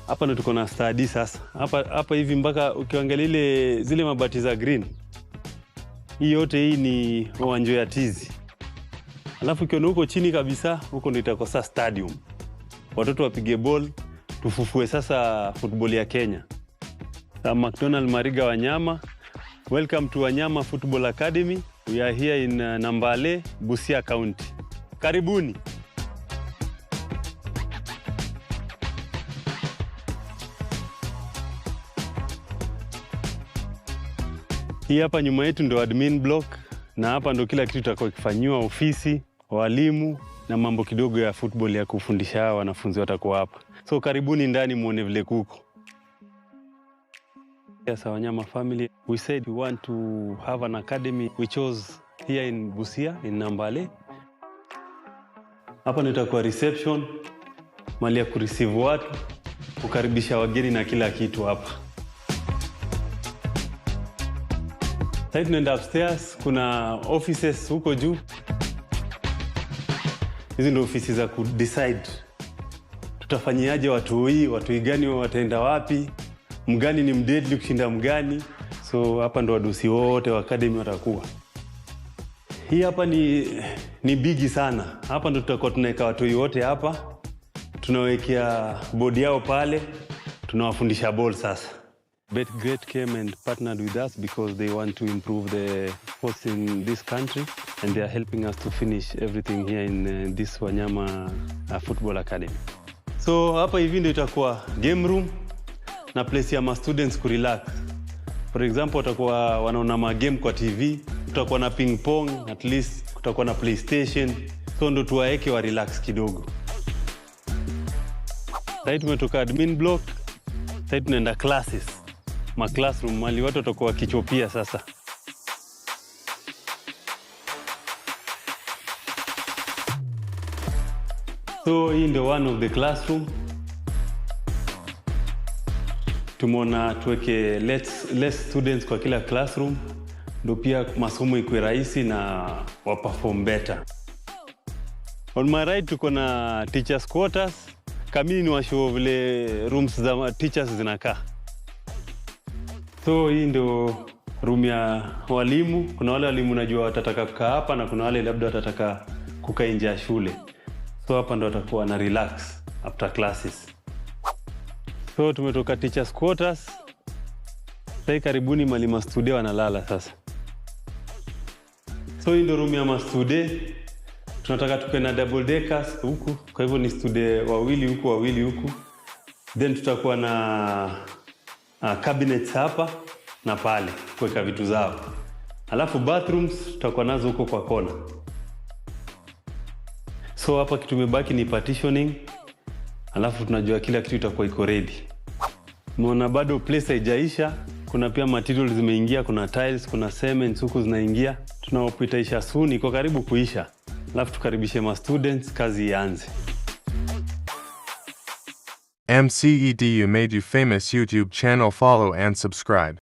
Hapa ndo tuko na study sasa. Hapa hivi mpaka ukiangalia zile mabati za green. Hii yote hii ni uwanja ya tizi. Alafu ukiona huko chini kabisa, huko ndio itakuwa sasa stadium. Watoto wapige ball, tufufue sasa football ya Kenya. McDonald Mariga Wanyama. Welcome to Wanyama Football Academy. We are here in Nambale, Busia County. Karibuni. Hii hapa nyuma yetu ndo admin block, na hapa ndo kila kitu kitakuwa kifanywa, ofisi, walimu na mambo kidogo ya football ya kufundisha wanafunzi watakuwa hapa. So karibuni ndani muone vile kuko. Yes, Wanyama family, we said we want to have an academy. We chose here in Busia, in Nambale. Hapa ndo itakuwa reception, mali ya kureceive watu, kukaribisha wageni na kila kitu hapa. Sasa tunaenda upstairs, kuna offices huko juu. Hizi ndio ofisi za decide tutafanyiaje watu gani wataenda wapi, mgani ni mdeadly kushinda mgani. So hapa ndo wadosi wote wa academy watakuwa. Hii hapa ni bigi sana. Hapa ndo tutakuwa tunaweka watu wote hapa. Tunawekea board yao pale. Tunawafundisha ball sasa. Betgret came and partnered with us because they want to improve the sports in this country, and they are helping us to finish everything here in this Wanyama Football Academy. So hapa hivi ndio itakuwa game room na place ya ma students ku relax. For example, watakuwa wanaona game kwa TV, tutakuwa na ping pong, at least kutakuwa na PlayStation. So ndo tuwaeke wa relax kidogo. Sasa tumetoka admin block, sasa tunaenda classes. Ma classroom mali watu watakuwa kichopia sasa. So hii ndio one of the classroom. Tumeona tuweke less students kwa kila classroom, ndio pia masomo ikuwe rahisi na wa perform better. On my right tuko na teachers quarters. Kamili ni washow vile rooms za teachers zinakaa. So hii ndio room ya walimu. Kuna wale walimu najua watataka kukaa hapa na kuna wale labda watataka kukaa nje ya shule. So hapa ndo watakuwa na relax after classes. So tumetoka teachers quarters. Sasa karibuni mali mastude wanalala sasa. So hii ndio room ya mastude. Tunataka tukae na double deckers huku. Kwa hivyo ni stude wawili huku. Then tutakuwa na cabinets hapa na pale kuweka vitu zao. Alafu bathrooms tutakuwa nazo huko kwa kona. So hapa kitu kimebaki ni partitioning. Alafu tunajua kila kitu itakuwa iko ready. Muona bado place haijaisha. Kuna pia materials zimeingia, kuna tiles, kuna cement huko zinaingia. Tunaopitaisha soon, iko karibu kuisha. Alafu tukaribishe ma students, kazi ianze. MCEDU made you famous YouTube channel, follow and subscribe.